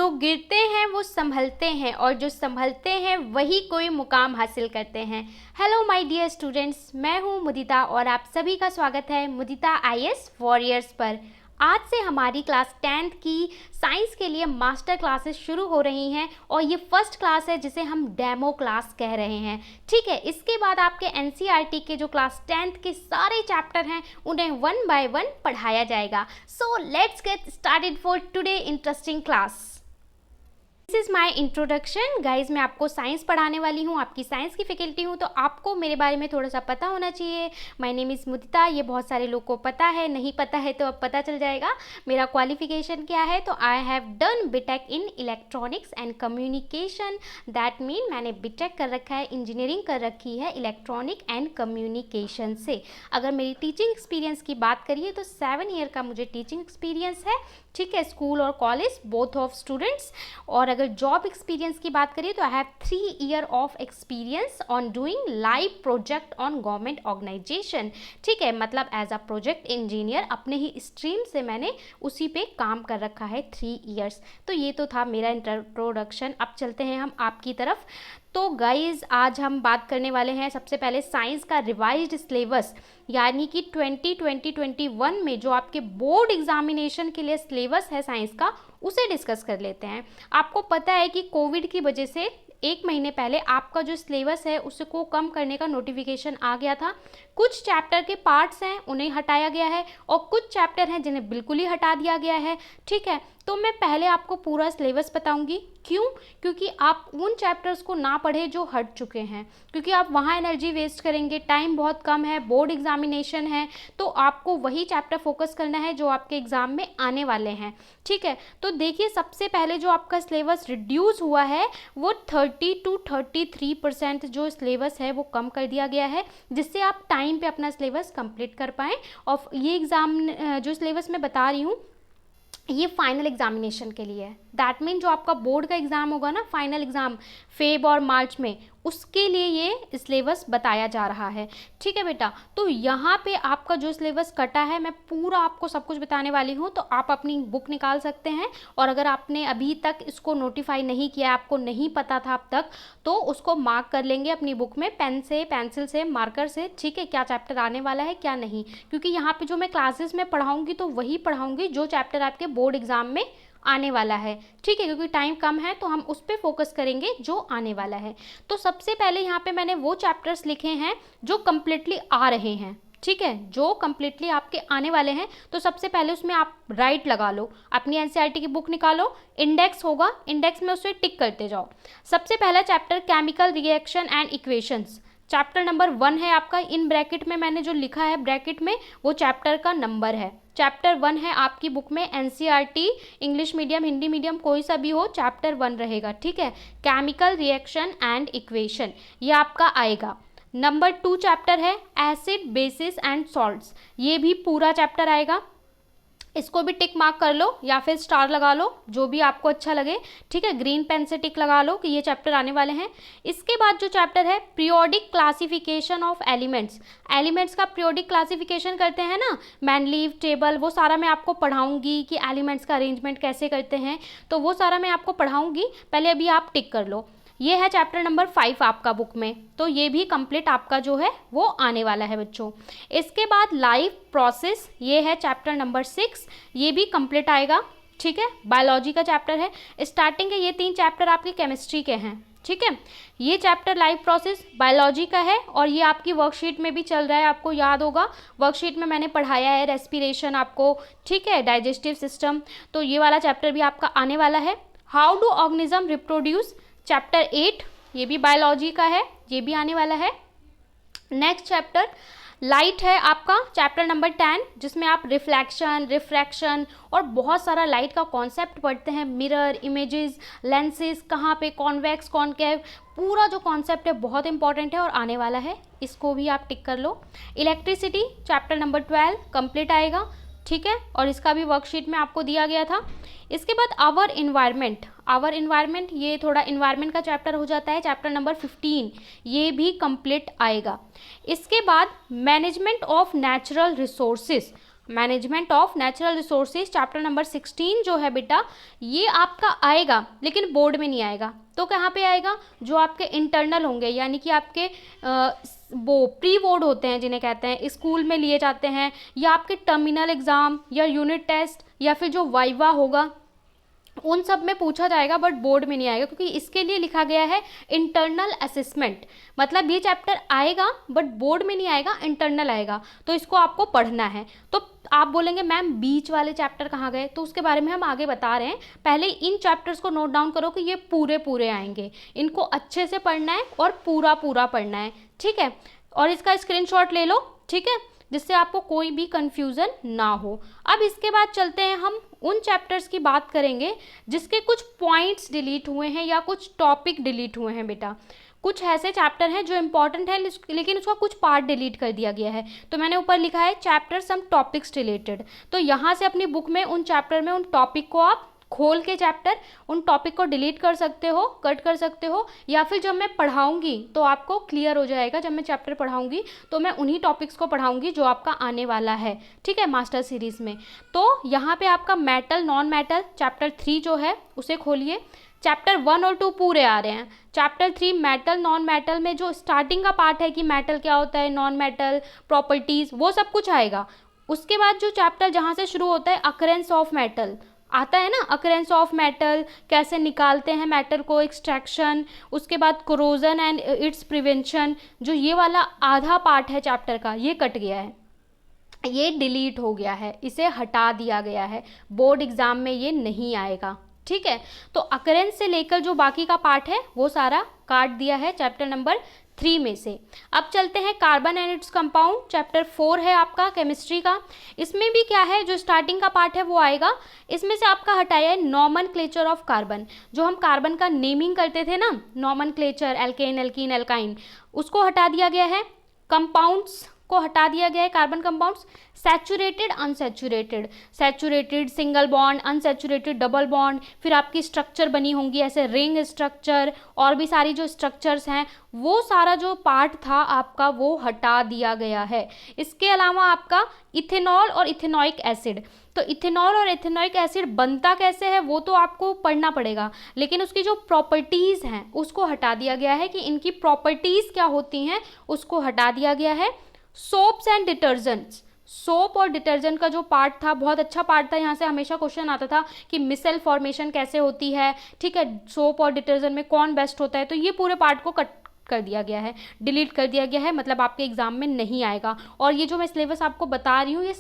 जो गिरते हैं वो संभलते हैं और जो संभलते हैं वही कोई मुकाम हासिल करते हैं। हेलो माय डियर स्टूडेंट्स, मैं हूँ मुदिता और आप सभी का स्वागत है मुदिता आईएएस वॉरियर्स पर। आज से हमारी क्लास 10th की साइंस के लिए मास्टर क्लासेस शुरू हो रही हैं और ये फर्स्ट क्लास है जिसे हम डेमो क्लास कह रहे हैं। ठीक है, इसके बाद आपके एनसीईआरटी के जो क्लास 10th के सारे चैप्टर हैं उन्हें 1 by 1 पढ़ाया जाएगा। So let's get started for today interesting class. This is my introduction guys. मैं आपको साइंस पढ़ाने वाली हूँ, आपकी साइंस की फैकल्टी हूँ, तो आपको मेरे बारे में थोड़ा सा पता होना चाहिए। माय नेम इज़ मुदिता, ये बहुत सारे लोग को पता है, नहीं पता है तो अब पता चल जाएगा। मेरा क्वालिफिकेशन क्या है, तो I have done BTech in electronics and communication. That mean मैंने बीटेक कर रखा है, इंजीनियरिंग कर रखी है इलेक्ट्रॉनिक एंड कम्युनिकेशन से। अगर मेरी टीचिंग एक्सपीरियंस की बात करिए तो 7 ईयर का मुझे टीचिंग एक्सपीरियंस है। ठीक है, स्कूल और कॉलेज बोथ ऑफ स्टूडेंट्स। और अगर जॉब एक्सपीरियंस की बात करिए तो I have 3 year of experience on doing live project on government organisation. ठीक है, मतलब एज अ प्रोजेक्ट इंजीनियर अपने ही स्ट्रीम से मैंने उसी पे काम कर रखा है 3 ईयर्स। तो ये तो था मेरा इंट्रोडक्शन। अब चलते हैं हम आपकी तरफ। तो गाइज आज हम बात करने वाले हैं सबसे पहले साइंस का रिवाइज्ड सिलेबस, यानी कि 2020-21 में जो आपके बोर्ड एग्जामिनेशन के लिए सिलेबस है साइंस का, उसे डिस्कस कर लेते हैं। आपको पता है कि कोविड की वजह से 1 महीने पहले आपका जो सिलेबस है उसको कम करने का नोटिफिकेशन आ गया था। कुछ चैप्टर के पार्ट्स हैं उन्हें हटाया गया है और कुछ चैप्टर हैं जिन्हें बिल्कुल ही हटा दिया गया है। ठीक है, तो मैं पहले आपको पूरा सिलेबस बताऊंगी। क्यों? क्योंकि आप उन चैप्टर्स को ना पढ़े जो हट चुके हैं, क्योंकि आप वहाँ एनर्जी वेस्ट करेंगे, टाइम बहुत कम है, बोर्ड एग्जामिनेशन है, तो आपको वही चैप्टर फोकस करना है जो आपके एग्जाम में आने वाले हैं। ठीक है, तो देखिए सबसे पहले जो आपका सिलेबस रिड्यूस हुआ है वो 30 to 33% जो सिलेबस है वो कम कर दिया गया है, जिससे आप टाइम पे अपना सिलेबस कंप्लीट कर पाएँ। और ये एग्ज़ाम जो सिलेबस मैं बता रही हूँ ये फाइनल एग्जामिनेशन के लिए है। दैट मीन जो आपका बोर्ड का एग्ज़ाम होगा ना, फाइनल एग्ज़ाम फेब और मार्च में, उसके लिए ये सिलेबस बताया जा रहा है। ठीक है बेटा, तो यहाँ पे आपका जो सिलेबस कटा है मैं पूरा आपको सब कुछ बताने वाली हूँ, तो आप अपनी बुक निकाल सकते हैं। और अगर आपने अभी तक इसको नोटिफाई नहीं किया, आपको नहीं पता था अब तक, तो उसको मार्क कर लेंगे अपनी बुक में पेन से, पेंसिल से, मार्कर से। ठीक है, क्या चैप्टर आने वाला है क्या नहीं, क्योंकि यहाँ पे जो मैं क्लासेस में पढ़ाऊँगी तो वही पढ़ाऊँगी जो चैप्टर आपके बोर्ड एग्ज़ाम में आने वाला है। ठीक है, क्योंकि टाइम कम है तो हम उस पर फोकस करेंगे जो आने वाला है। तो सबसे पहले यहाँ पे मैंने वो चैप्टर्स लिखे हैं जो कम्प्लीटली आ रहे हैं। ठीक है, जो कम्प्लीटली आपके आने वाले हैं, तो सबसे पहले उसमें आप राइट लगा लो, अपनी एनसीईआरटी की बुक निकालो, इंडेक्स होगा, इंडेक्स में उसे टिक करते जाओ। सबसे पहला chapter chemical reaction and equations, chapter number 1 है आपका। इन ब्रैकेट में मैंने जो लिखा है ब्रैकेट में वो चैप्टर का नंबर है। चैप्टर 1 है आपकी बुक में, NCERT English medium Hindi medium कोई सा भी हो, चैप्टर 1 रहेगा। ठीक है, केमिकल रिएक्शन एंड इक्वेशन ये आपका आएगा। नंबर 2 चैप्टर है एसिड बेसिस एंड सॉल्ट्स, ये भी पूरा चैप्टर आएगा। इसको भी टिक मार्क कर लो या फिर स्टार लगा लो, जो भी आपको अच्छा लगे। ठीक है, ग्रीन पेन से टिक लगा लो कि ये चैप्टर आने वाले हैं। इसके बाद जो चैप्टर है periodic classification of elements, elements का पीरियोडिक क्लासिफिकेशन करते हैं ना, मैनलीव टेबल, वो सारा मैं आपको पढ़ाऊंगी कि एलिमेंट्स का अरेंजमेंट कैसे करते हैं, तो वो सारा मैं आपको पढ़ाऊंगी। पहले अभी आप टिक कर लो। ये है चैप्टर नंबर 5 आपका बुक में, तो ये भी कंप्लीट आपका जो है वो आने वाला है बच्चों। इसके बाद लाइफ प्रोसेस, ये है चैप्टर नंबर 6, ये भी कंप्लीट आएगा। ठीक है, बायोलॉजी का चैप्टर है। स्टार्टिंग के ये 3 चैप्टर आपके केमिस्ट्री के हैं। ठीक है, ये चैप्टर लाइफ प्रोसेस बायोलॉजी का है और ये आपकी वर्कशीट में भी चल रहा है, आपको याद होगा वर्कशीट में मैंने पढ़ाया है रेस्पिरेशन आपको। ठीक है, डाइजेस्टिव सिस्टम, तो ये वाला चैप्टर भी आपका आने वाला है। How do organism reproduce, chapter 8, ये भी बायोलॉजी का है, ये भी आने वाला है। नेक्स्ट चैप्टर लाइट है आपका, चैप्टर नंबर 10, जिसमें आप रिफ्लेक्शन, रिफ्रैक्शन और बहुत सारा लाइट का कॉन्सेप्ट पढ़ते हैं। मिरर, इमेजेस, लेंसेज, कहाँ पे कॉन्वेक्स, कॉनकेव, पूरा जो कॉन्सेप्ट है बहुत इंपॉर्टेंट है और आने वाला है, इसको भी आप टिक कर लो। इलेक्ट्रिसिटी चैप्टर नंबर 12 कंप्लीट आएगा। ठीक है, और इसका भी वर्कशीट में आपको दिया गया था। इसके बाद आवर इन्वायरमेंट, ये थोड़ा इन्वायरमेंट का चैप्टर हो जाता है, चैप्टर नंबर 15, ये भी कंप्लीट आएगा। इसके बाद management of natural resources, management of natural resources chapter number 16 जो है बेटा, ये आपका आएगा लेकिन बोर्ड में नहीं आएगा। तो कहाँ पे आएगा? जो आपके इंटरनल होंगे, यानी कि आपके वो प्री बोर्ड होते हैं जिन्हें कहते हैं, स्कूल में लिए जाते हैं, या आपके टर्मिनल एग्ज़ाम या यूनिट टेस्ट या फिर जो वाइवा होगा उन सब में पूछा जाएगा, बट बोर्ड में नहीं आएगा, क्योंकि इसके लिए लिखा गया है इंटरनल असेसमेंट। मतलब ये चैप्टर आएगा बट बोर्ड में नहीं आएगा, इंटरनल आएगा, तो इसको आपको पढ़ना है। तो आप बोलेंगे मैम बीच वाले चैप्टर कहाँ गए? तो उसके बारे में हम आगे बता रहे हैं। पहले इन चैप्टर्स को नोट डाउन करो कि ये पूरे पूरे आएंगे, इनको अच्छे से पढ़ना है और पूरा पूरा पढ़ना है, ठीक है। और इसका स्क्रीनशॉट ले लो, ठीक है, जिससे आपको कोई भी कंफ्यूजन ना हो। अब इसके बाद चलते हैं, हम उन चैप्टर्स की बात करेंगे जिसके कुछ पॉइंट्स डिलीट हुए हैं या कुछ टॉपिक डिलीट हुए हैं बेटा। कुछ ऐसे चैप्टर हैं जो इंपॉर्टेंट है लेकिन उसका कुछ पार्ट डिलीट कर दिया गया है। तो मैंने ऊपर लिखा है चैप्टर सम टॉपिक्स रिलेटेड। तो यहाँ से अपनी बुक में उन चैप्टर में उन टॉपिक को आप खोल के चैप्टर उन टॉपिक को डिलीट कर सकते हो, कट कर सकते हो, या फिर जब मैं पढ़ाऊंगी तो आपको क्लियर हो जाएगा। जब मैं चैप्टर पढ़ाऊंगी तो मैं उन्हीं टॉपिक्स को पढ़ाऊंगी जो आपका आने वाला है, ठीक है, मास्टर सीरीज में। तो यहाँ पे आपका मेटल नॉन मेटल चैप्टर 3 जो है उसे खोलिए। चैप्टर 1 और 2 पूरे आ रहे हैं। चैप्टर 3 मेटल नॉन मेटल में जो स्टार्टिंग का पार्ट है कि मेटल क्या होता है, नॉन मेटल, प्रॉपर्टीज, वो सब कुछ आएगा। उसके बाद जो चैप्टर जहाँ से शुरू होता है अकरेंस ऑफ मेटल आता है ना, अकरेंस ऑफ मेटल, कैसे निकालते हैं मेटल को, एक्सट्रैक्शन, उसके बाद कोरोजन एंड इट्स प्रिवेंशन, जो ये वाला आधा पार्ट है चैप्टर का, ये कट गया है, ये डिलीट हो गया है, इसे हटा दिया गया है, बोर्ड एग्जाम में ये नहीं आएगा, ठीक है। तो अकरेंस से लेकर जो बाकी का पार्ट है वो सारा काट दिया है चैप्टर नंबर 3 में से। अब चलते हैं carbon and its compound, chapter 4 है आपका केमिस्ट्री का। इसमें भी क्या है, जो स्टार्टिंग का पार्ट है वो आएगा। इसमें से आपका हटाया है नॉमनक्लेचर ऑफ कार्बन। जो हम कार्बन का नेमिंग करते थे ना, नॉमनक्लेचर, एल्केन, एल्कीन, एल्काइन, उसको हटा दिया गया है। कंपाउंड्स को हटा दिया गया है, carbon compounds. Saturated, unsaturated, saturated single bond, unsaturated double bond, फिर आपकी स्ट्रक्चर बनी होंगी ऐसे रिंग स्ट्रक्चर, और भी सारी जो स्ट्रक्चर्स हैं, वो सारा जो पार्ट था आपका वो हटा दिया गया है। इसके अलावा आपका इथेनॉल और इथेनॉइक एसिड, तो इथेनॉल और इथेनॉइक एसिड बनता कैसे है वो तो आपको पढ़ना पड़ेगा, लेकिन उसकी जो प्रॉपर्टीज़ हैं उसको हटा दिया गया है कि इनकी प्रॉपर्टीज़ क्या होती हैं, उसको हटा दिया गया है। सोप्स एंड डिटर्जेंट्स, सोप और डिटर्जेंट का जो पार्ट था बहुत अच्छा पार्ट था, यहाँ से हमेशा क्वेश्चन आता था कि मिसेल फॉर्मेशन कैसे होती है, ठीक है, सोप और डिटर्जेंट में कौन बेस्ट होता है, तो ये पूरे पार्ट को कट कर दिया गया है, डिलीट कर दिया गया है, मतलब आपके एग्जाम में नहीं आएगा। और ये जो मैं सिलेबस आपको बता रही हूँ ये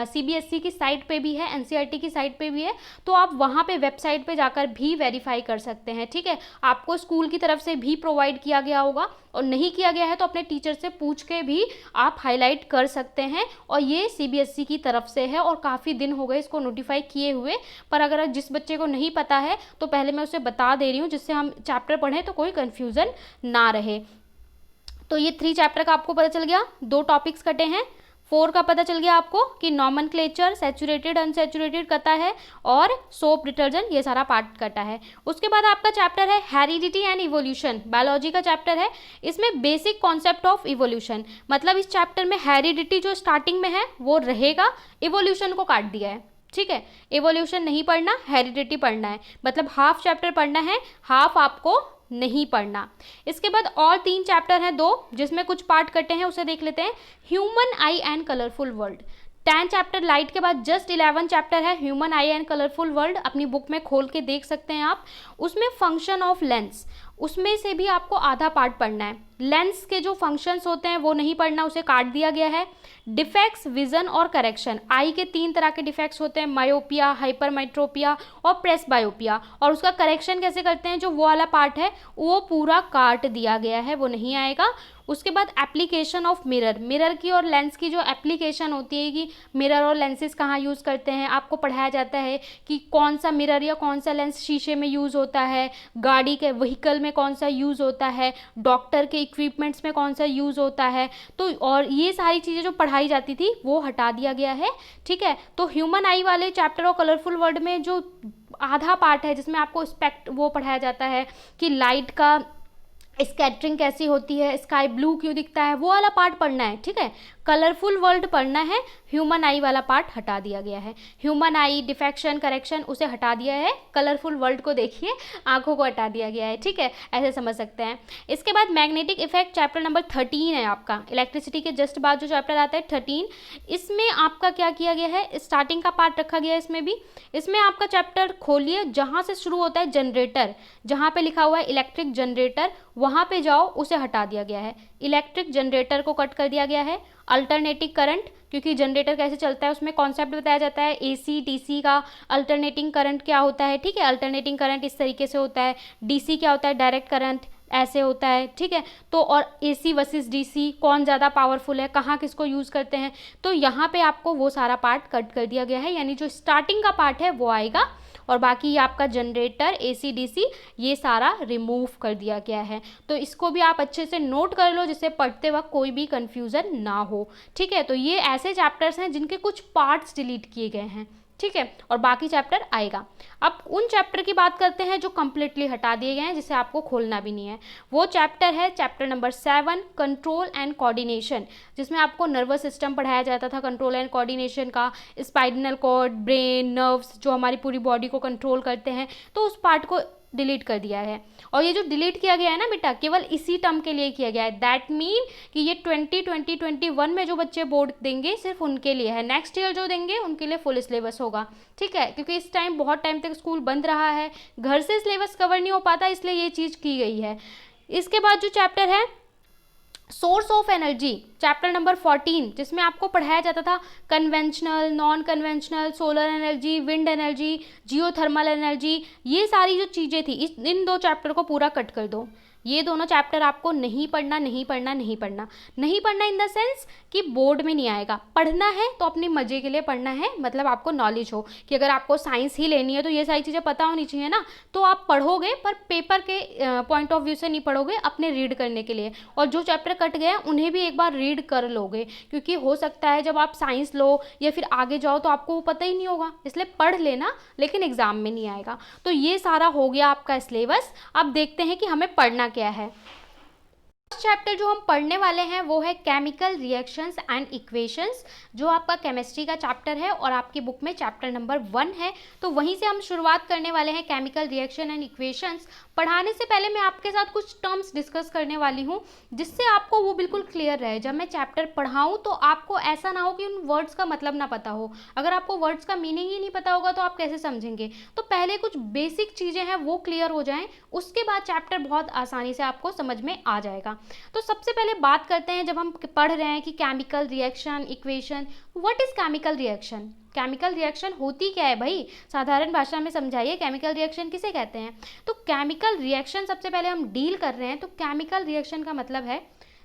CBSE की साइट पे भी है, NCERT की साइट पे भी है, तो आप वहाँ पे वेबसाइट पे जाकर भी वेरीफाई कर सकते हैं, ठीक है। आपको स्कूल की तरफ से भी प्रोवाइड किया गया होगा, और नहीं किया गया है तो अपने टीचर से पूछ के भी आप हाईलाइट कर सकते हैं। और ये CBSE की तरफ से है और काफ़ी दिन हो गए इसको नोटिफाई किए हुए, पर अगर जिस बच्चे को नहीं पता है तो पहले मैं उसे बता दे रही हूँ जिससे हम चैप्टर पढ़ें तो कोई कन्फ्यूज़न ना रहे। तो ये 3 चैप्टर का आपको पता चल गया, 2 टॉपिक्स कटे हैं। 4 का पता चल गया आपको कि नॉमनक्लेचर, सैचुरेटेड, अनसैचुरेटेड कटा है, और सोप, डिटर्जेंट, ये सारा पार्ट कटा है। उसके बाद आपका चैप्टर है हेरिडिटी एंड इवोल्यूशन, बायोलॉजी का चैप्टर है। इसमें बेसिक कॉन्सेप्ट ऑफ इवोल्यूशन, मतलब इस चैप्टर में हेरिडिटी जो स्टार्टिंग में है वो रहेगा, इवोल्यूशन को काट दिया है, ठीक है। इवोल्यूशन नहीं पढ़ना, हेरिडिटी पढ़ना है, मतलब हाफ चैप्टर पढ़ना है, हाफ आपको नहीं पढ़ना। इसके बाद और 3 चैप्टर हैं 2 जिसमें कुछ पार्ट कटे हैं, उसे देख लेते हैं। Human I and colourful world, 10 chapter light के बाद जस्ट 11 चैप्टर है human I and colourful world, अपनी बुक में खोल के देख सकते हैं आप। उसमें फंक्शन ऑफ लेंस, उसमें से भी आपको आधा पार्ट पढ़ना है। लेंस के जो फंक्शंस होते हैं वो नहीं पढ़ना, उसे काट दिया गया है। डिफेक्ट्स, विजन और करेक्शन, आई के 3 तरह के डिफेक्ट्स होते हैं, मायोपिया, हाइपरमेट्रोपिया और प्रेसबायोपिया, और उसका करेक्शन कैसे करते हैं, जो वो वाला पार्ट है वो पूरा काट दिया गया है, वो नहीं आएगा। उसके बाद एप्लीकेशन ऑफ मिरर, मिरर की और लेंस की जो एप्लीकेशन होती है कि मिरर और लेंसेज कहाँ यूज़ करते हैं, आपको पढ़ाया जाता है कि कौन सा मिरर या कौन सा लेंस शीशे में यूज़ होता है, गाड़ी के व्हीकल में कौन सा यूज़ होता है, डॉक्टर के इक्विपमेंट्स में कौन सा यूज़ होता है, तो और ये सारी चीज़ें जो पढ़ाई जाती थी वो हटा दिया गया है, ठीक है। तो ह्यूमन आई वाले चैप्टर और कलरफुल वर्ल्ड में जो आधा पार्ट है जिसमें आपको स्पेक्ट वो पढ़ाया जाता है कि लाइट का स्कैटरिंग कैसी होती है, स्काई ब्लू क्यों दिखता है, वो वाला पार्ट पढ़ना है, ठीक है। कलरफुल वर्ल्ड पढ़ना है, ह्यूमन आई वाला पार्ट हटा दिया गया है। ह्यूमन आई, डिफेक्शन, करेक्शन उसे हटा दिया है, कलरफुल वर्ल्ड को देखिए, आंखों को हटा दिया गया है, ठीक है, ऐसे समझ सकते हैं। इसके बाद मैग्नेटिक इफेक्ट चैप्टर नंबर 13 है आपका, इलेक्ट्रिसिटी के जस्ट बाद जो चैप्टर आता है 13, इसमें आपका क्या किया गया है, स्टार्टिंग का पार्ट रखा गया है इसमें भी। इसमें आपका चैप्टर खोलिए, जहाँ से शुरू होता है जनरेटर, जहाँ पे लिखा हुआ है इलेक्ट्रिक जनरेटर, वहाँ पे जाओ, उसे हटा दिया गया है, इलेक्ट्रिक जनरेटर को कट कर दिया गया है। अल्टरनेटिंग करंट, क्योंकि जनरेटर कैसे चलता है उसमें कॉन्सेप्ट बताया जाता है, एसी डीसी का अल्टरनेटिंग करंट क्या होता है, ठीक है, अल्टरनेटिंग करंट इस तरीके से होता है, डीसी क्या होता है, डायरेक्ट करंट ऐसे होता है, ठीक है। तो और एसी वर्सेस डीसी कौन ज़्यादा पावरफुल है, कहाँ किसको यूज़ करते हैं, तो यहाँ पे आपको वो सारा पार्ट कट कर दिया गया है, यानी जो स्टार्टिंग का पार्ट है वो आएगा, और बाकी ये आपका जनरेटर, एसी डीसी, ये सारा रिमूव कर दिया गया है। तो इसको भी आप अच्छे से नोट कर लो, जिससे पढ़ते वक्त कोई भी कन्फ्यूज़न ना हो, ठीक है। तो ये ऐसे चैप्टर्स हैं जिनके कुछ पार्ट्स डिलीट किए गए हैं, ठीक है, और बाकी चैप्टर आएगा। अब उन चैप्टर की बात करते हैं जो कम्प्लीटली हटा दिए गए हैं, जिसे आपको खोलना भी नहीं है। वो चैप्टर है chapter number 7, control and coordination, जिसमें आपको नर्वस सिस्टम पढ़ाया जाता था, कंट्रोल एंड कोऑर्डिनेशन का, स्पाइनल कॉर्ड, ब्रेन, नर्व्स जो हमारी पूरी बॉडी को कंट्रोल करते हैं, तो उस पार्ट को डिलीट कर दिया है। और ये जो डिलीट किया गया है ना बेटा, केवल इसी टर्म के लिए किया गया है, दैट मीन कि ये 2021 में जो बच्चे बोर्ड देंगे सिर्फ उनके लिए है, नेक्स्ट ईयर जो देंगे उनके लिए फुल सिलेबस होगा, ठीक है, क्योंकि इस टाइम बहुत टाइम तक स्कूल बंद रहा है, घर से सिलेबस कवर नहीं हो पाता, इसलिए ये चीज़ की गई है। इसके बाद जो चैप्टर है source of energy, chapter number 14, जिसमें आपको पढ़ाया जाता था conventional, non conventional, solar energy, wind energy, geothermal energy, ये सारी जो चीज़ें थी, इन 2 चैप्टर को पूरा कट कर दो। ये दोनों चैप्टर आपको नहीं पढ़ना, नहीं पढ़ना, नहीं पढ़ना, नहीं पढ़ना इन द सेंस कि बोर्ड में नहीं आएगा। पढ़ना है तो अपने मज़े के लिए पढ़ना है, मतलब आपको नॉलेज हो कि अगर आपको साइंस ही लेनी है तो ये सारी चीज़ें पता होनी चाहिए ना, तो आप पढ़ोगे, पर पेपर के पॉइंट ऑफ व्यू से नहीं पढ़ोगे, अपने रीड करने के लिए। और जो चैप्टर कट गए उन्हें भी एक बार रीड कर लोगे, क्योंकि हो सकता है जब आप साइंस लो या फिर आगे जाओ तो आपको वो पता ही नहीं होगा, इसलिए पढ़ लेना, लेकिन एग्जाम में नहीं आएगा। तो ये सारा हो गया आपका सिलेबस। अब देखते हैं कि हमें पढ़ना क्या है। फर्स्ट चैप्टर जो हम पढ़ने वाले हैं वो है केमिकल रिएक्शंस एंड इक्वेशंस, जो आपका केमिस्ट्री का चैप्टर है और आपकी बुक में चैप्टर नंबर 1 है। तो वहीं से हम शुरुआत करने वाले हैं, केमिकल रिएक्शन एंड इक्वेशंस। पढ़ाने से पहले मैं आपके साथ कुछ टर्म्स डिस्कस करने वाली हूँ, जिससे आपको वो बिल्कुल क्लियर रहे। जब मैं चैप्टर पढ़ाऊँ तो आपको ऐसा ना हो कि उन वर्ड्स का मतलब ना पता हो। अगर आपको वर्ड्स का मीनिंग ही नहीं पता होगा तो आप कैसे समझेंगे। तो पहले कुछ बेसिक चीज़ें हैं वो क्लियर हो जाएं, उसके बाद चैप्टर बहुत आसानी से आपको समझ में आ जाएगा। तो सबसे पहले बात करते हैं, जब हम पढ़ रहे हैं कि chemical reaction, equation, what is chemical reaction. Chemical reaction होती क्या है भाई, साधारण भाषा में समझाइए, केमिकल रिएक्शन किसे कहते हैं। तो केमिकल रिएक्शन सबसे पहले हम डील कर रहे हैं। तो केमिकल रिएक्शन का मतलब है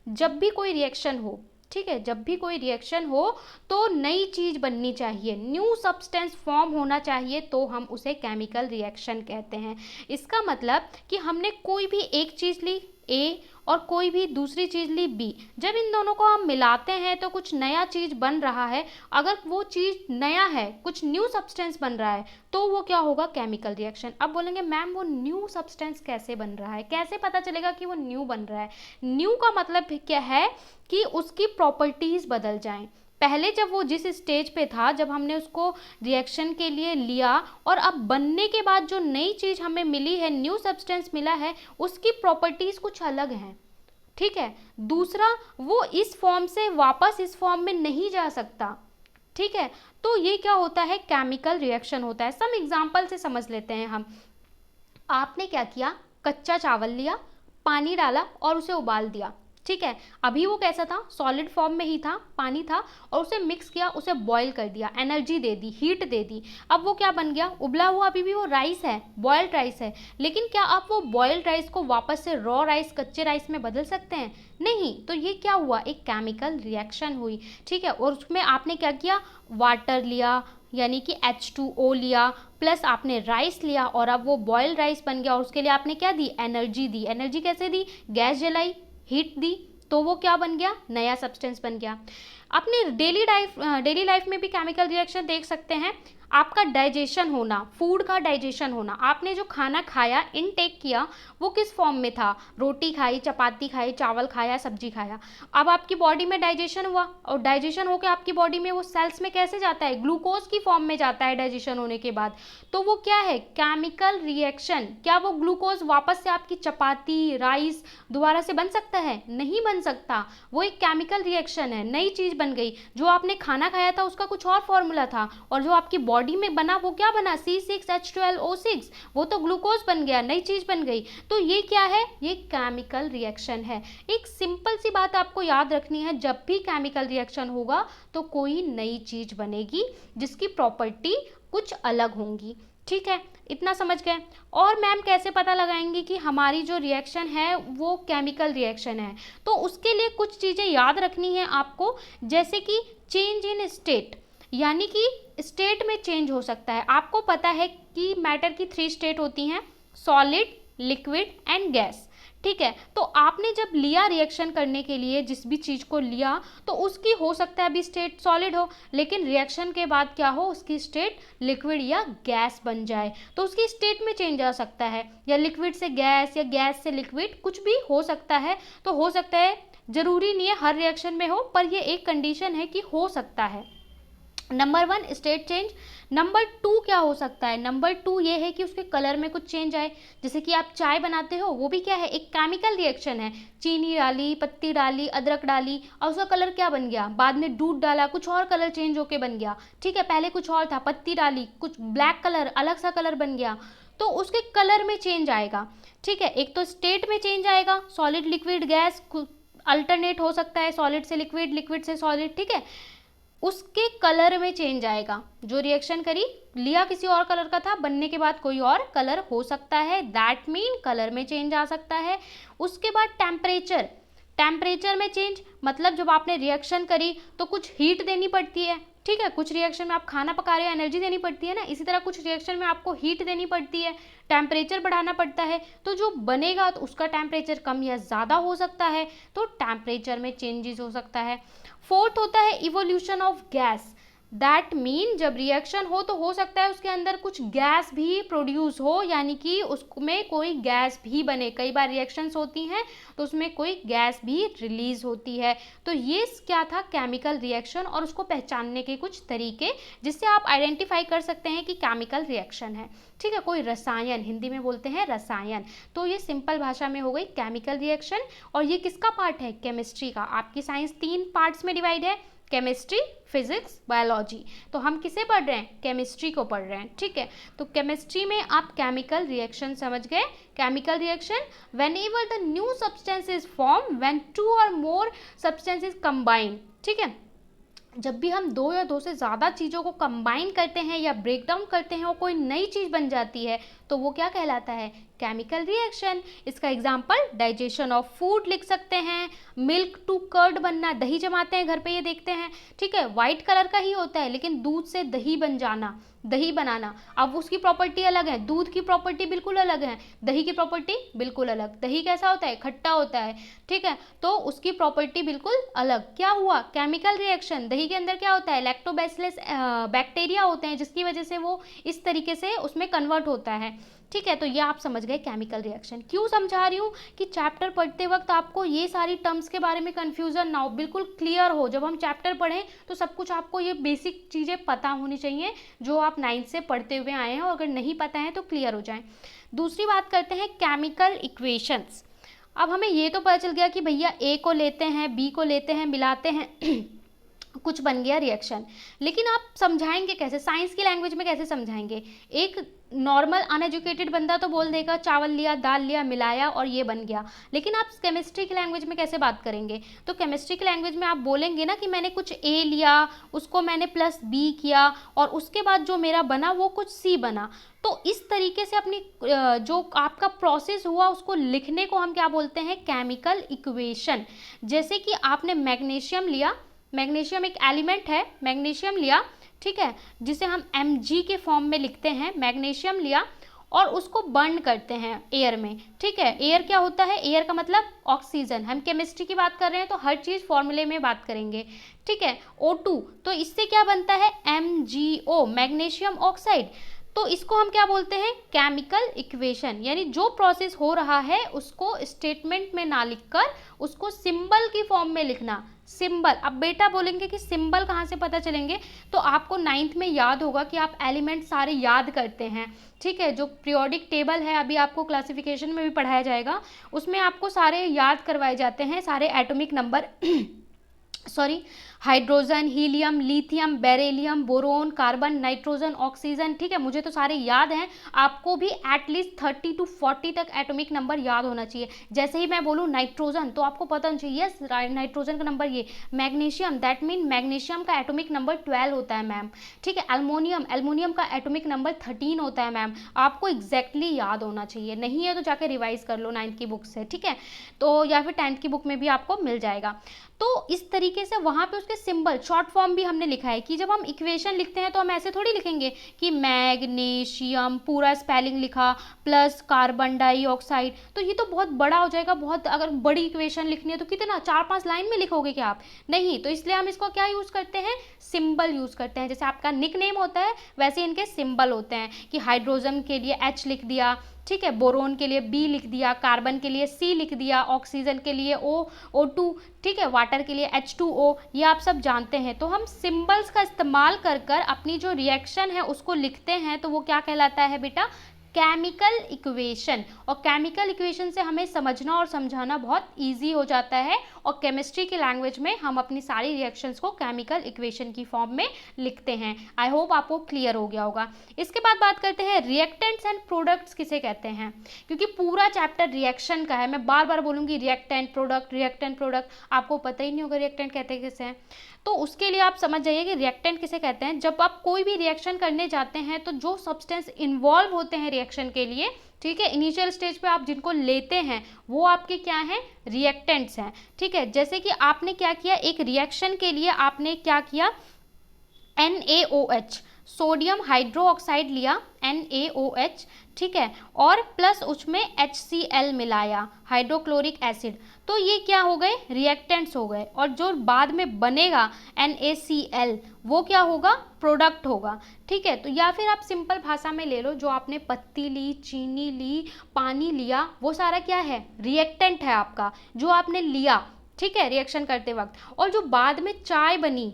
जब भी कोई रिएक्शन हो, ठीक है, जब भी कोई रिएक्शन हो तो नई चीज़ बननी चाहिए, न्यू सब्सटेंस फॉर्म होना चाहिए, तो हम उसे केमिकल रिएक्शन कहते हैं। इसका मतलब कि हमने कोई भी एक चीज़ ली ए और कोई भी दूसरी चीज़ ली बी, जब इन दोनों को हम मिलाते हैं तो कुछ नया चीज़ बन रहा है। अगर वो चीज़ नया है, कुछ न्यू सब्सटेंस बन रहा है, तो वो क्या होगा, केमिकल रिएक्शन। अब बोलेंगे मैम वो न्यू सब्सटेंस कैसे बन रहा है, कैसे पता चलेगा कि वो न्यू बन रहा है। न्यू का मतलब क्या है कि उसकी प्रॉपर्टीज़ बदल जाएं। पहले जब वो जिस स्टेज पे था, जब हमने उसको रिएक्शन के लिए लिया, और अब बनने के बाद जो नई चीज़ हमें मिली है, न्यू सब्सटेंस मिला है, उसकी प्रॉपर्टीज़ कुछ अलग हैं, ठीक है। दूसरा, वो इस फॉर्म से वापस इस फॉर्म में नहीं जा सकता, ठीक है। तो ये क्या होता है, केमिकल रिएक्शन होता है। सम एग्जांपल से समझ लेते हैं हम। आपने क्या किया, कच्चा चावल लिया, पानी डाला और उसे उबाल दिया, ठीक है। अभी वो कैसा था, सॉलिड फॉर्म में ही था, पानी था, और उसे मिक्स किया, उसे बॉईल कर दिया, एनर्जी दे दी, हीट दे दी। अब वो क्या बन गया, उबला हुआ अभी भी वो राइस है, बॉइल्ड राइस है। लेकिन क्या आप वो बॉइल्ड राइस को वापस से रॉ राइस, कच्चे राइस में बदल सकते हैं? नहीं। तो ये क्या हुआ, एक केमिकल रिएक्शन हुई, ठीक है। और उसमें आपने क्या किया, वाटर लिया, यानी कि H2O लिया, प्लस आपने राइस लिया, और अब वो बॉइल्ड राइस बन गया। और उसके लिए आपने क्या दी, एनर्जी दी। एनर्जी कैसे दी, गैस जलाई, हीट दी, तो वो क्या बन गया, नया सब्सटेंस बन गया। अपने डेली लाइफ में भी केमिकल रिएक्शन देख सकते हैं। आपका डाइजेशन होना, फूड का डाइजेशन होना, आपने जो खाना खाया, इनटेक किया, वो किस फॉर्म में था, रोटी खाई, चपाती खाई, चावल खाया, सब्जी खाया। अब आपकी बॉडी में डाइजेशन हुआ और डाइजेशन होकर आपकी बॉडी में वो सेल्स में कैसे जाता है, ग्लूकोज की फॉर्म में जाता है डाइजेशन होने के बाद। तो वो क्या है, केमिकल रिएक्शन। क्या वो ग्लूकोज वापस से आपकी चपाती, राइस दोबारा से बन सकता है? नहीं बन सकता। वो एक केमिकल रिएक्शन है, नई चीज बन गई। जो आपने खाना खाया था उसका कुछ और फॉर्मूला था, और जो आपकी बॉडी में बना वो क्या बना, C6H12O6, वो तो ग्लूकोज बन गया, नई चीज बन गई। तो ये क्या है, ये केमिकल रिएक्शन है। एक सिंपल सी बात आपको याद रखनी है, जब भी केमिकल रिएक्शन होगा तो कोई नई चीज बनेगी जिसकी प्रॉपर्टी कुछ अलग होंगी। ठीक है, इतना समझ गए। और मैम कैसे पता लगाएंगे कि हमारी जो रिएक्शन है वो केमिकल रिएक्शन है? तो उसके लिए कुछ चीज़ें याद रखनी है आपको, जैसे कि चेंज इन स्टेट, यानी कि स्टेट में चेंज हो सकता है। आपको पता है कि मैटर की 3 स्टेट होती हैं, सॉलिड, लिक्विड एंड गैस। ठीक है, तो आपने जब लिया रिएक्शन करने के लिए जिस भी चीज़ को लिया, तो उसकी हो सकता है अभी स्टेट सॉलिड हो, लेकिन रिएक्शन के बाद क्या हो, उसकी स्टेट लिक्विड या गैस बन जाए। तो उसकी स्टेट में चेंज आ सकता है, या लिक्विड से गैस या गैस से लिक्विड, कुछ भी हो सकता है। तो हो सकता है, जरूरी नहीं है हर रिएक्शन में हो, पर ये एक कंडीशन है कि हो सकता है। Number 1 state change. नंबर 2 क्या हो सकता है, नंबर 2 ये है कि उसके कलर में कुछ चेंज आए। जैसे कि आप चाय बनाते हो, वो भी क्या है, एक केमिकल रिएक्शन है। चीनी डाली, पत्ती डाली, अदरक डाली, और उसका कलर क्या बन गया, बाद में दूध डाला, कुछ और कलर चेंज होके बन गया। ठीक है, पहले कुछ और था, पत्ती डाली, कुछ ब्लैक कलर, अलग सा कलर बन गया। तो उसके कलर में चेंज आएगा। ठीक है, एक तो स्टेट में चेंज आएगा, सॉलिड, लिक्विड, गैस अल्टरनेट हो सकता है, सॉलिड से लिक्विड, लिक्विड से सॉलिड। ठीक है, उसके कलर में चेंज आएगा। जो रिएक्शन करी, लिया किसी और कलर का था, बनने के बाद कोई और कलर हो सकता है, दैट मीन कलर में चेंज आ सकता है। उसके बाद टेम्परेचर, टेम्परेचर में चेंज, मतलब जब आपने रिएक्शन करी तो कुछ हीट देनी पड़ती है। ठीक है, कुछ रिएक्शन में आप खाना पका रहे हो, एनर्जी देनी पड़ती है ना, इसी तरह कुछ रिएक्शन में आपको हीट देनी पड़ती है, टेम्परेचर बढ़ाना पड़ता है। तो जो बनेगा तो उसका टेम्परेचर कम या ज़्यादा हो सकता है, तो टेम्परेचर में चेंजेस हो सकता है। फोर्थ होता है evolution of gas. That mean जब रिएक्शन हो तो हो सकता है उसके अंदर कुछ गैस भी प्रोड्यूस हो, यानी कि उसमें कोई गैस भी बने। कई बार रिएक्शंस होती हैं तो उसमें कोई गैस भी रिलीज होती है। तो ये क्या था, केमिकल रिएक्शन, और उसको पहचानने के कुछ तरीके जिससे आप आइडेंटिफाई कर सकते हैं कि केमिकल रिएक्शन है। ठीक है, कोई रसायन, हिंदी में बोलते हैं रसायन। तो ये सिंपल भाषा में हो गई केमिकल रिएक्शन। और ये किसका पार्ट है, केमिस्ट्री का। आपकी साइंस 3 पार्ट्स में डिवाइड है, केमिस्ट्री, फिजिक्स, बायोलॉजी। तो हम किसे पढ़ रहे हैं, केमिस्ट्री को पढ़ रहे हैं। ठीक है, तो केमिस्ट्री में आप केमिकल रिएक्शन समझ गए। Chemical reaction, whenever the new substance is form when 2 और मोर सब्सटेंसेस कंबाइन। ठीक है, जब भी हम 2 या 2 से ज़्यादा चीज़ों को कंबाइन करते हैं या ब्रेक डाउन करते हैं और कोई नई चीज़ बन जाती है, तो वो क्या कहलाता है, केमिकल रिएक्शन। इसका एग्जांपल डाइजेशन ऑफ फूड लिख सकते हैं, मिल्क टू कर्ड बनना, दही जमाते हैं घर पे, ये देखते हैं। ठीक है, वाइट कलर का ही होता है, लेकिन दूध से दही बन जाना, दही बनाना। अब उसकी प्रॉपर्टी अलग है, दूध की प्रॉपर्टी बिल्कुल अलग है, दही की प्रॉपर्टी बिल्कुल अलग। दही कैसा होता है, खट्टा होता है। ठीक है, तो उसकी प्रॉपर्टी बिल्कुल अलग। क्या हुआ, केमिकल रिएक्शन। दही के अंदर क्या होता है, लैक्टोबैसिलस बैक्टीरिया होते हैं, जिसकी वजह से वो इस तरीके से उसमें कन्वर्ट होता है। ठीक है, तो ये आप समझ गए केमिकल रिएक्शन। क्यों समझा रही हूँ कि चैप्टर पढ़ते वक्त आपको ये सारी टर्म्स के बारे में कंफ्यूजन ना हो, बिल्कुल क्लियर हो। जब हम चैप्टर पढ़ें तो सब कुछ आपको ये बेसिक चीज़ें पता होनी चाहिए जो आप 9th से पढ़ते हुए आए हैं, और अगर नहीं पता है तो क्लियर हो जाए। दूसरी बात करते हैं केमिकल इक्वेशंस। अब हमें ये तो पता चल गया कि भैया ए को लेते हैं, बी को लेते हैं, मिलाते हैं कुछ बन गया रिएक्शन। लेकिन आप समझाएंगे कैसे, साइंस की लैंग्वेज में कैसे समझाएंगे? एक नॉर्मल अनएजुकेटेड बंदा तो बोल देगा चावल लिया, दाल लिया, मिलाया और ये बन गया। लेकिन आप केमिस्ट्री की लैंग्वेज में कैसे बात करेंगे? तो केमिस्ट्री की लैंग्वेज में आप बोलेंगे ना कि मैंने कुछ ए लिया, उसको मैंने प्लस बी किया, और उसके बाद जो मेरा बना वो कुछ सी बना। तो इस तरीके से अपनी जो आपका प्रोसेस हुआ उसको लिखने को हम क्या बोलते हैं, केमिकल इक्वेशन। जैसे कि आपने मैग्नीशियम लिया, मैग्नीशियम एक एलिमेंट है, मैग्नीशियम लिया, ठीक है, जिसे हम Mg के फॉर्म में लिखते हैं, मैग्नीशियम लिया, और उसको बर्न करते हैं एयर में, ठीक है। एयर क्या होता है, एयर का मतलब ऑक्सीजन, हम केमिस्ट्री की बात कर रहे हैं तो हर चीज़ फॉर्मूले में बात करेंगे, ठीक है। O2, तो इससे क्या बनता है, MgO, मैग्नीशियम ऑक्साइड। तो इसको हम क्या बोलते हैं, केमिकल इक्वेशन, यानी जो प्रोसेस हो रहा है उसको स्टेटमेंट में ना लिखकर उसको सिंबल की फॉर्म में लिखना। सिंबल, अब बेटा बोलेंगे कि सिंबल कहाँ से पता चलेंगे, तो आपको 9th में याद होगा कि आप एलिमेंट सारे याद करते हैं, ठीक है। जो पीरियोडिक टेबल है अभी आपको क्लासिफिकेशन में भी पढ़ाया जाएगा, उसमें आपको सारे याद करवाए जाते हैं, सारे atomic number sorry, hydrogen, helium, lithium, beryllium, boron, carbon, nitrogen, oxygen, ठीक है। मुझे तो सारे याद हैं, आपको भी एटलीस्ट 30 to 40 तक एटॉमिक नंबर याद होना चाहिए। जैसे ही मैं बोलूँ नाइट्रोजन तो आपको पता होना चाहिए, यस नाइट्रोजन का नंबर ये। मैग्नीशियम, दैट मीन मैग्नीशियम का एटॉमिक नंबर 12 होता है मैम, ठीक है। एल्युमिनियम, एल्युमिनियम का एटॉमिक नंबर 13 होता है मैम, आपको एग्जैक्टली याद होना चाहिए, नहीं है तो जाके रिवाइज कर लो 9th की बुक से, ठीक है। तो या फिर 10th की बुक में भी आपको मिल जाएगा। तो इस तरीके से वहाँ पे उसके सिंबल, शॉर्ट फॉर्म भी हमने लिखा है कि जब हम इक्वेशन लिखते हैं तो हम ऐसे थोड़ी लिखेंगे कि मैग्नीशियम, पूरा स्पेलिंग लिखा, प्लस कार्बन डाइऑक्साइड, तो ये तो बहुत बड़ा हो जाएगा। बहुत अगर बड़ी इक्वेशन लिखनी है तो कितना 4-5 लाइन में लिखोगे क्या आप, नहीं। तो इसलिए हम इसको क्या यूज़ करते हैं, सिंबल यूज़ करते हैं। जैसे आपका निक नेम होता है वैसे इनके सिंबल होते हैं कि हाइड्रोजन के लिए H लिख दिया, ठीक है, बोरोन के लिए B लिख दिया, कार्बन के लिए C लिख दिया, ऑक्सीजन के लिए O2, ठीक है, वाटर के लिए H2O, ये आप सब जानते हैं। तो हम सिंबल्स का इस्तेमाल कर कर अपनी जो रिएक्शन है उसको लिखते हैं, तो वो क्या कहलाता है बेटा, केमिकल इक्वेशन। और केमिकल इक्वेशन से हमें समझना और समझाना बहुत इजी हो जाता है, और केमिस्ट्री की लैंग्वेज में हम अपनी सारी रिएक्शंस को केमिकल इक्वेशन की फॉर्म में लिखते हैं। आई होप आपको क्लियर हो गया होगा। इसके बाद बात करते हैं रिएक्टेंट्स एंड प्रोडक्ट्स किसे कहते हैं, क्योंकि पूरा चैप्टर रिएक्शन का है। मैं बार बार बोलूँगी रिएक्टेंट प्रोडक्ट, रिएक्टेंट प्रोडक्ट, आपको पता ही नहीं होगा रिएक्टेंट कहते किसे हैं। तो उसके लिए आप समझ जाइए कि रिएक्टेंट किसे कहते हैं। जब आप कोई भी रिएक्शन करने जाते हैं तो जो सब्सटेंस इन्वॉल्व होते हैं रिएक्शन के लिए, ठीक है, इनिशियल स्टेज पे आप जिनको लेते हैं वो आपके क्या हैं, रिएक्टेंट्स हैं, ठीक है। जैसे कि आपने क्या किया, एक रिएक्शन के लिए आपने क्या किया, NaOH, सोडियम हाइड्रोक्साइड लिया, NaOH, ठीक है, और प्लस उसमें HCl मिलाया, हाइड्रोक्लोरिक एसिड, तो ये क्या हो गए, रिएक्टेंट्स हो गए। और जो बाद में बनेगा NaCl, वो क्या होगा, प्रोडक्ट होगा, ठीक है। तो या फिर आप सिंपल भाषा में ले लो, जो आपने पत्ती ली, चीनी ली, पानी लिया, वो सारा क्या है, रिएक्टेंट है आपका, जो आपने लिया, ठीक है, रिएक्शन करते वक्त। और जो बाद में चाय बनी,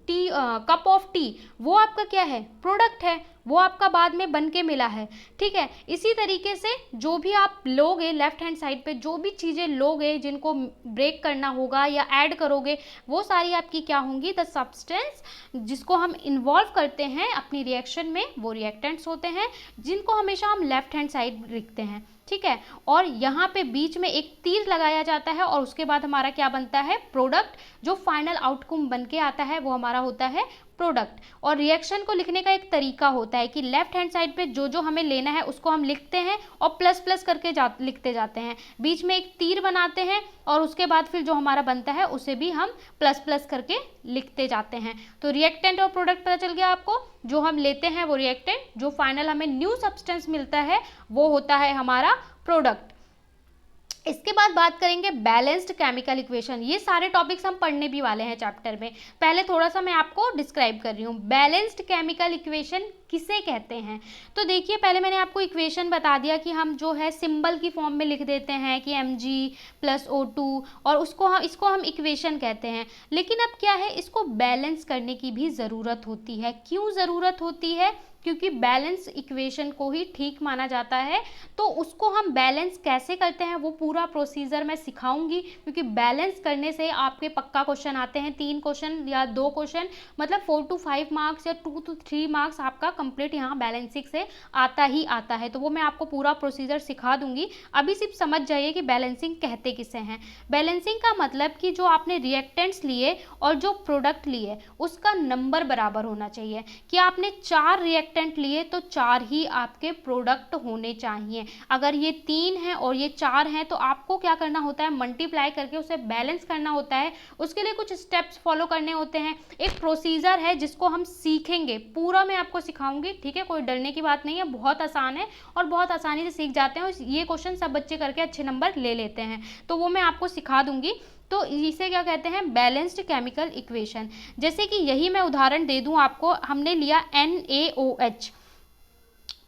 टी, कप ऑफ टी, वो आपका क्या है, प्रोडक्ट है, वो आपका बाद में बन के मिला है, ठीक है। इसी तरीके से जो भी आप लोगे लेफ्ट हैंड साइड पे, जो भी चीज़ें लोगे जिनको ब्रेक करना होगा या ऐड करोगे, वो सारी आपकी क्या होंगी, द सब्सटेंस जिसको हम इन्वॉल्व करते हैं अपनी रिएक्शन में, वो रिएक्टेंट्स होते हैं, जिनको हमेशा हम लेफ्ट हैंड साइड लिखते हैं, ठीक है। और यहाँ पे बीच में एक तीर लगाया जाता है और उसके बाद हमारा क्या बनता है, प्रोडक्ट। जो फाइनल आउटकम बन के आता है वो हमारा होता है प्रोडक्ट। और रिएक्शन को लिखने का एक तरीका होता है कि लेफ्ट हैंड साइड पे जो जो हमें लेना है उसको हम लिखते हैं और प्लस प्लस करके लिखते जाते हैं, बीच में एक तीर बनाते हैं और उसके बाद फिर जो हमारा बनता है उसे भी हम प्लस प्लस करके लिखते जाते हैं। तो रिएक्टेंट और प्रोडक्ट पता चल गया आपको, जो हम लेते हैं वो रिएक्टेंट, जो फाइनल हमें न्यू सब्सटेंस मिलता है वो होता है हमारा प्रोडक्ट। इसके बाद बात करेंगे बैलेंस्ड केमिकल इक्वेशन। ये सारे टॉपिक्स हम पढ़ने भी वाले हैं चैप्टर में, पहले थोड़ा सा मैं आपको डिस्क्राइब कर रही हूँ। बैलेंस्ड केमिकल इक्वेशन किसे कहते हैं, तो देखिए पहले मैंने आपको इक्वेशन बता दिया कि हम जो है सिंबल की फॉर्म में लिख देते हैं कि Mg+O2, और इसको हम इक्वेशन कहते हैं। लेकिन अब क्या है, इसको बैलेंस करने की भी ज़रूरत होती है। क्यों ज़रूरत होती है, क्योंकि बैलेंस इक्वेशन को ही ठीक माना जाता है। तो उसको हम बैलेंस कैसे करते हैं वो पूरा प्रोसीजर मैं सिखाऊंगी, क्योंकि बैलेंस करने से आपके पक्का क्वेश्चन आते हैं, 3 क्वेश्चन या 2 क्वेश्चन, मतलब 4 to 5 मार्क्स या 2 to 3 मार्क्स आपका कंप्लीट यहाँ बैलेंसिंग से आता ही आता है। तो वो मैं आपको पूरा प्रोसीजर सिखा दूंगी। अभी सिर्फ समझ जाइए कि बैलेंसिंग कहते किसे हैं। बैलेंसिंग का मतलब कि जो आपने रिएक्टेंट्स लिए और जो प्रोडक्ट लिए उसका नंबर बराबर होना चाहिए। कि आपने 4 रिएक्टेंट रिएक्टेंट लिए तो 4 ही आपके प्रोडक्ट होने चाहिए। अगर ये 3 हैं और ये 4 हैं तो आपको क्या करना होता है, मल्टीप्लाई करके उसे बैलेंस करना होता है। उसके लिए कुछ स्टेप्स फॉलो करने होते हैं, एक प्रोसीजर है जिसको हम सीखेंगे, पूरा मैं आपको सिखाऊंगी, ठीक है। कोई डरने की बात नहीं है, बहुत आसान है और बहुत आसानी से सीख जाते हैं और ये क्वेश्चन सब बच्चे करके अच्छे नंबर ले लेते हैं, तो वो मैं आपको सिखा दूंगी। तो इसे क्या कहते हैं, बैलेंस्ड केमिकल इक्वेशन। जैसे कि यही मैं उदाहरण दे दूं आपको, हमने लिया NaOH,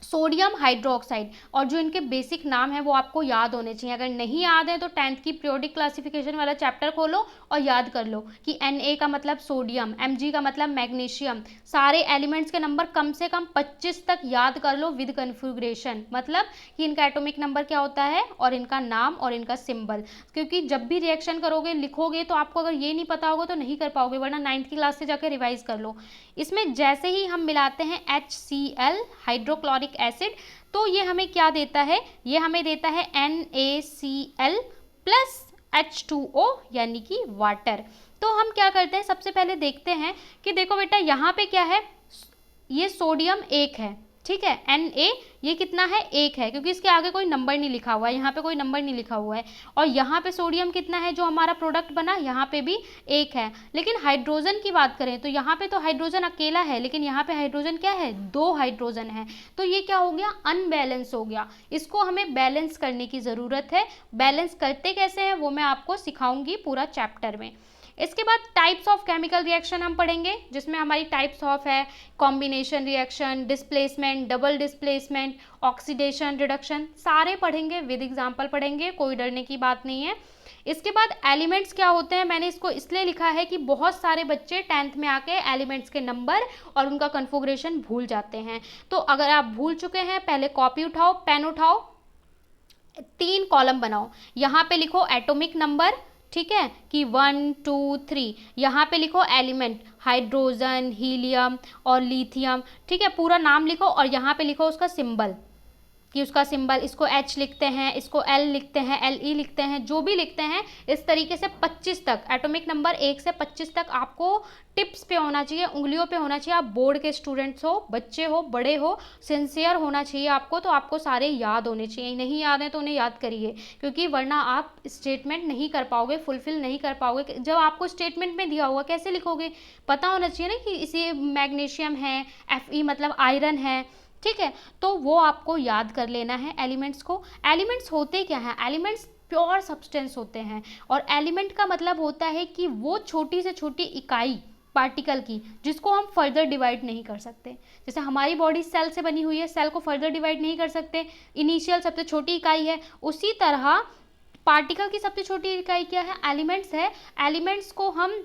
सोडियम हाइड्रोक्साइड, और जो इनके बेसिक नाम है वो आपको याद होने चाहिए। अगर नहीं याद है तो 10th की पीरियोडिक क्लासिफिकेशन वाला चैप्टर खोलो और याद कर लो कि Na का मतलब सोडियम, Mg का मतलब मैग्नीशियम, सारे एलिमेंट्स के नंबर कम से कम 25 तक याद कर लो विद कन्फिग्रेशन, मतलब कि इनका एटॉमिक नंबर क्या होता है और इनका नाम और इनका सिंबल। क्योंकि जब भी रिएक्शन करोगे लिखोगे तो आपको अगर ये नहीं पता होगा तो नहीं कर पाओगे, वरना 9th की क्लास से जाकर रिवाइज कर लो। इसमें जैसे ही हम मिलाते हैं HCl हाइड्रोक्लोरिक एसिड, तो ये हमें क्या देता है, ये हमें देता है NaCl प्लस H2O यानी कि वाटर। तो हम क्या करते हैं, सबसे पहले देखते हैं कि देखो बेटा यहाँ पे क्या है, ये सोडियम 1 है, ठीक है, Na ये कितना है, 1 है, क्योंकि इसके आगे कोई नंबर नहीं लिखा हुआ है, यहाँ पे कोई नंबर नहीं लिखा हुआ है। और यहाँ पे सोडियम कितना है जो हमारा प्रोडक्ट बना, यहाँ पे भी 1 है। लेकिन हाइड्रोजन की बात करें तो यहाँ पे तो हाइड्रोजन अकेला है, लेकिन यहाँ पे हाइड्रोजन क्या है, 2 हाइड्रोजन है। तो ये क्या हो गया, अनबैलेंस हो गया। इसको हमें बैलेंस करने की ज़रूरत है। बैलेंस करते कैसे हैं वो मैं आपको सिखाऊंगी पूरा चैप्टर में। इसके बाद टाइप्स ऑफ केमिकल रिएक्शन हम पढ़ेंगे, जिसमें हमारी टाइप्स ऑफ है combination reaction, displacement, double displacement, oxidation, reduction, सारे पढ़ेंगे, विद एग्जांपल पढ़ेंगे, कोई डरने की बात नहीं है। इसके बाद एलिमेंट्स क्या होते हैं, मैंने इसको इसलिए लिखा है कि बहुत सारे बच्चे 10th में आके एलिमेंट्स के नंबर और उनका कन्फिग्रेशन भूल जाते हैं। तो अगर आप भूल चुके हैं, पहले कॉपी उठाओ, पेन उठाओ, 3 कॉलम बनाओ, यहाँ पे लिखो एटॉमिक नंबर, ठीक है, कि 1 2 3, यहाँ पे लिखो एलिमेंट, हाइड्रोजन, हीलियम और लिथियम, ठीक है, पूरा नाम लिखो, और यहाँ पे लिखो उसका सिंबल, कि उसका सिंबल, इसको H लिखते हैं, इसको L लिखते हैं, Le लिखते हैं, जो भी लिखते हैं इस तरीके से 25 तक, एटॉमिक नंबर 1 से 25 तक आपको टिप्स पे होना चाहिए, उंगलियों पे होना चाहिए। आप बोर्ड के स्टूडेंट्स हो, बच्चे हो, बड़े हो, सिंसियर होना चाहिए आपको, तो आपको सारे याद होने चाहिए। नहीं याद है तो उन्हें याद करिए, क्योंकि वरना आप स्टेटमेंट नहीं कर पाओगे, फुलफिल नहीं कर पाओगे। जब आपको स्टेटमेंट में दिया हुआ कैसे लिखोगे, पता होना चाहिए ना कि इसे मैग्नीशियम है, Fe मतलब आयरन है, ठीक है, तो वो आपको याद कर लेना है एलिमेंट्स को। एलिमेंट्स होते क्या हैं, एलिमेंट्स प्योर सब्सटेंस होते हैं, और एलिमेंट का मतलब होता है कि वो छोटी से छोटी इकाई पार्टिकल की जिसको हम फर्दर डिवाइड नहीं कर सकते। जैसे हमारी बॉडी सेल से बनी हुई है, सेल को फर्दर डिवाइड नहीं कर सकते, इनिशियल सबसे छोटी इकाई है। उसी तरह पार्टिकल की सबसे छोटी इकाई क्या है, एलिमेंट्स है। एलिमेंट्स को हम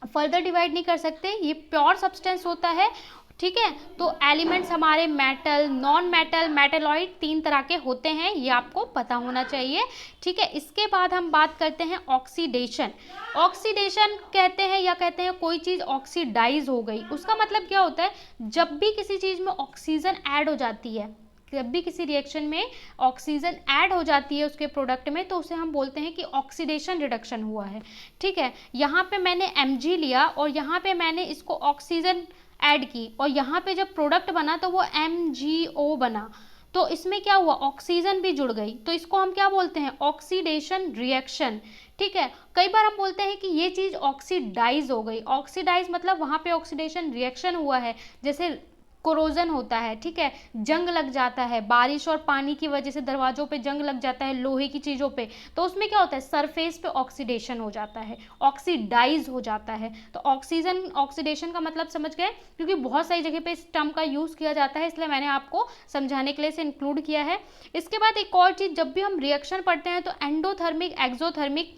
फर्दर डिवाइड नहीं कर सकते, ये प्योर सब्सटेंस होता है, ठीक है। तो एलिमेंट्स हमारे मेटल, नॉन मेटल, मेटलॉइड 3 तरह के होते हैं, ये आपको पता होना चाहिए, ठीक है। इसके बाद हम बात करते हैं ऑक्सीडेशन। ऑक्सीडेशन कहते हैं या कहते हैं कोई चीज़ ऑक्सीडाइज हो गई, उसका मतलब क्या होता है, जब भी किसी चीज़ में ऑक्सीजन ऐड हो जाती है, जब भी किसी रिएक्शन में ऑक्सीजन ऐड हो जाती है उसके प्रोडक्ट में, तो उसे हम बोलते हैं कि ऑक्सीडेशन रिडक्शन हुआ है, ठीक है। यहाँ पे मैंने Mg लिया और यहाँ पे मैंने इसको ऑक्सीजन ऐड की, और यहाँ पे जब प्रोडक्ट बना तो वो MgO बना, तो इसमें क्या हुआ, ऑक्सीजन भी जुड़ गई, तो इसको हम क्या बोलते हैं, ऑक्सीडेशन रिएक्शन, ठीक है। कई बार हम बोलते हैं कि ये चीज़ ऑक्सीडाइज हो गई। ऑक्सीडाइज मतलब वहाँ पे ऑक्सीडेशन रिएक्शन हुआ है, जैसे कोरोजन होता है, ठीक है, जंग लग जाता है, बारिश और पानी की वजह से दरवाजों पे जंग लग जाता है, लोहे की चीज़ों पे, तो उसमें क्या होता है, सरफेस पे ऑक्सीडेशन हो जाता है, ऑक्सीडाइज हो जाता है। तो ऑक्सीडेशन का मतलब समझ गए, क्योंकि बहुत सारी जगह पे इस टर्म का यूज़ किया जाता है, इसलिए मैंने आपको समझाने के लिए इसे इंक्लूड किया है। इसके बाद एक और चीज़, जब भी हम रिएक्शन पढ़ते हैं तो एंडोथर्मिक, एक्सोथर्मिक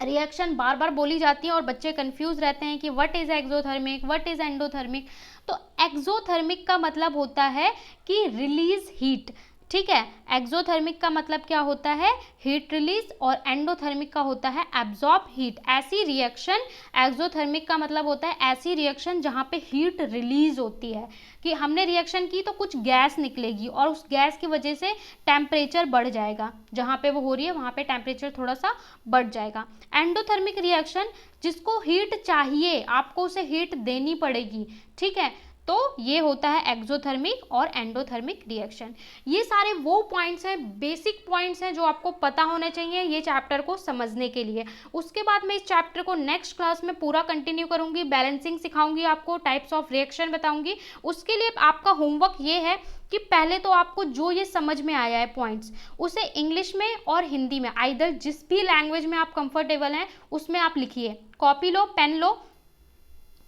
रिएक्शन बार बार बोली जाती है और बच्चे कंफ्यूज रहते हैं कि what is exothermic, what is endothermic. तो एक्सोथर्मिक का मतलब होता है कि रिलीज हीट, ठीक है। एक्सोथर्मिक का मतलब क्या होता है, हीट रिलीज, और एंडोथर्मिक का होता है एब्जॉर्ब हीट। ऐसी रिएक्शन, एक्सोथर्मिक का मतलब होता है ऐसी रिएक्शन जहाँ पे हीट रिलीज होती है, कि हमने रिएक्शन की तो कुछ गैस निकलेगी और उस गैस की वजह से टेम्परेचर बढ़ जाएगा, जहाँ पे वो हो रही है वहाँ पे टेम्परेचर थोड़ा सा बढ़ जाएगा। एंडोथर्मिक रिएक्शन, जिसको हीट चाहिए, आपको उसे हीट देनी पड़ेगी, ठीक है, तो ये होता है एक्सोथर्मिक और एंडोथर्मिक रिएक्शन। ये सारे वो पॉइंट्स हैं, बेसिक पॉइंट्स हैं जो आपको पता होने चाहिए ये चैप्टर को समझने के लिए। उसके बाद मैं इस चैप्टर को नेक्स्ट क्लास में पूरा कंटिन्यू करूंगी, बैलेंसिंग सिखाऊंगी आपको, टाइप्स ऑफ रिएक्शन बताऊंगी। उसके लिए आपका होमवर्क ये है कि पहले तो आपको जो ये समझ में आया है पॉइंट्स, उसे इंग्लिश में और हिंदी में, आइदर जिस भी लैंग्वेज में आप कंफर्टेबल हैं उसमें आप लिखिए। कॉपी लो, पेन लो।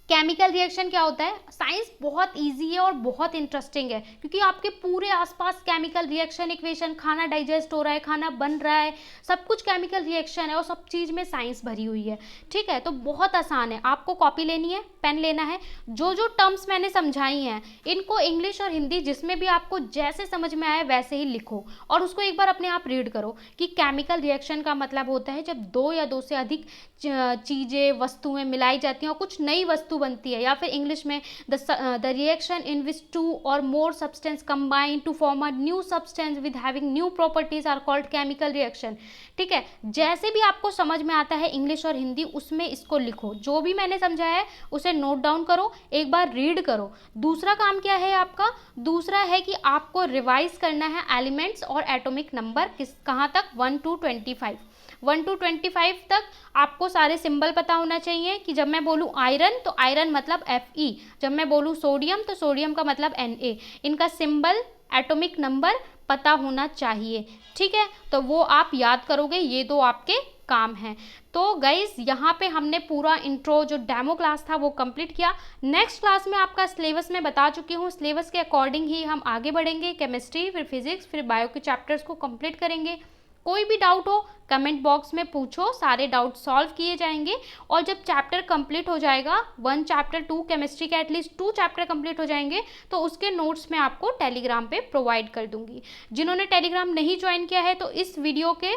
केमिकल रिएक्शन क्या होता है? साइंस बहुत इजी है और बहुत इंटरेस्टिंग है, क्योंकि आपके पूरे आसपास केमिकल रिएक्शन, इक्वेशन, खाना डाइजेस्ट हो रहा है, खाना बन रहा है, सब कुछ केमिकल रिएक्शन है और सब चीज़ में साइंस भरी हुई है। ठीक है, तो बहुत आसान है। आपको कॉपी लेनी है, पेन लेना है, जो जो टर्म्स मैंने समझाई हैं इनको इंग्लिश और हिंदी जिसमें भी आपको जैसे समझ में आए वैसे ही लिखो और उसको एक बार अपने आप रीड करो कि केमिकल रिएक्शन का मतलब होता है जब दो या दो से अधिक चीज़ें, वस्तुएं मिलाई जाती हैं और कुछ नई वस्तु बनती है, या फिर इंग्लिश में the reaction in which two और more substance combine to form a new substance with having new properties are called chemical reaction. ठीक है, जैसे भी आपको समझ में आता है इंग्लिश और हिंदी उसमें इसको लिखो, जो भी मैंने समझाया है उसे नोट डाउन करो, एक बार रीड करो। दूसरा काम क्या है आपका? दूसरा है कि आपको रिवाइज करना है एलिमेंट्स और एटॉमिक नंबर, कहाँ तक? 1 to 25। 1 to 25 तक आपको सारे सिंबल पता होना चाहिए कि जब मैं बोलूँ आयरन तो आयरन मतलब Fe, जब मैं बोलूँ सोडियम तो सोडियम का मतलब Na। इनका सिंबल, एटॉमिक नंबर पता होना चाहिए। ठीक है, तो वो आप याद करोगे, ये दो आपके काम है। तो गाइज यहाँ पे हमने पूरा इंट्रो जो डेमो क्लास था वो कंप्लीट किया। नेक्स्ट क्लास में आपका सिलेबस मैं बता चुकी हूँ, सिलेबस के अकॉर्डिंग ही हम आगे बढ़ेंगे। केमिस्ट्री, फिर फिजिक्स, फिर बायो के चैप्टर्स को कंप्लीट करेंगे। कोई भी डाउट हो कमेंट बॉक्स में पूछो, सारे डाउट सॉल्व किए जाएंगे। और जब चैप्टर कंप्लीट हो जाएगा, 1 चैप्टर 2 केमिस्ट्री के एटलीस्ट 2 चैप्टर कंप्लीट हो जाएंगे, तो उसके नोट्स मैं आपको टेलीग्राम पे प्रोवाइड कर दूंगी। जिन्होंने टेलीग्राम नहीं ज्वाइन किया है तो इस वीडियो के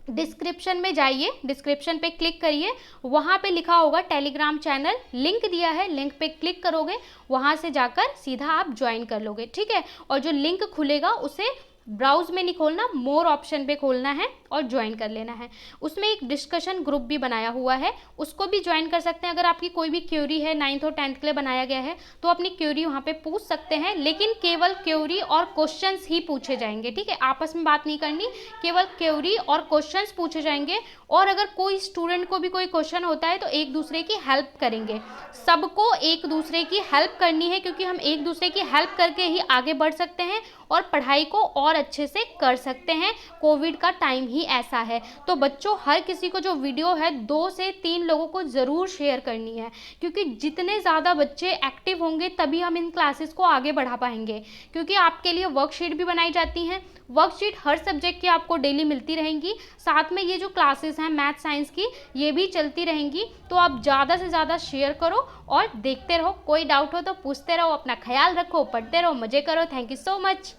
डिस्क्रिप्शन में जाइए, डिस्क्रिप्शन पे क्लिक करिए, वहाँ पे लिखा होगा टेलीग्राम चैनल, लिंक दिया है, लिंक पे क्लिक करोगे, वहाँ से जाकर सीधा आप ज्वाइन कर लोगे। ठीक है, और जो लिंक खुलेगा उसे ब्राउज में नहीं खोलना, मोर ऑप्शन पे खोलना है और ज्वाइन कर लेना है। उसमें एक डिस्कशन ग्रुप भी बनाया हुआ है, उसको भी ज्वाइन कर सकते हैं। अगर आपकी कोई भी क्वेरी है, 9th और 10th के लिए बनाया गया है, तो अपनी क्वेरी वहाँ पे पूछ सकते हैं, लेकिन केवल क्वेरी और क्वेश्चंस ही पूछे जाएंगे। ठीक है, आपस में बात नहीं करनी, केवल क्वेरी और क्वेश्चंस पूछे जाएंगे। और अगर कोई स्टूडेंट को भी कोई क्वेश्चन होता है तो एक दूसरे की हेल्प करेंगे। सबको एक दूसरे की हेल्प करनी है, क्योंकि हम एक दूसरे की हेल्प करके ही आगे बढ़ सकते हैं और पढ़ाई को और अच्छे से कर सकते हैं। कोविड का टाइम ही ऐसा है। तो बच्चों, हर किसी को जो वीडियो है 2 से 3 लोगों को ज़रूर शेयर करनी है, क्योंकि जितने ज़्यादा बच्चे एक्टिव होंगे तभी हम इन क्लासेस को आगे बढ़ा पाएंगे। क्योंकि आपके लिए वर्कशीट भी बनाई जाती हैं, वर्कशीट हर सब्जेक्ट की आपको डेली मिलती रहेंगी। साथ में ये जो क्लासेस हैं मैथ साइंस की, ये भी चलती रहेंगी। तो आप ज़्यादा से ज़्यादा शेयर करो और देखते रहो। कोई डाउट हो तो पूछते रहो। अपना ख्याल रखो, पढ़ते रहो, मज़े करो। Thank you so much.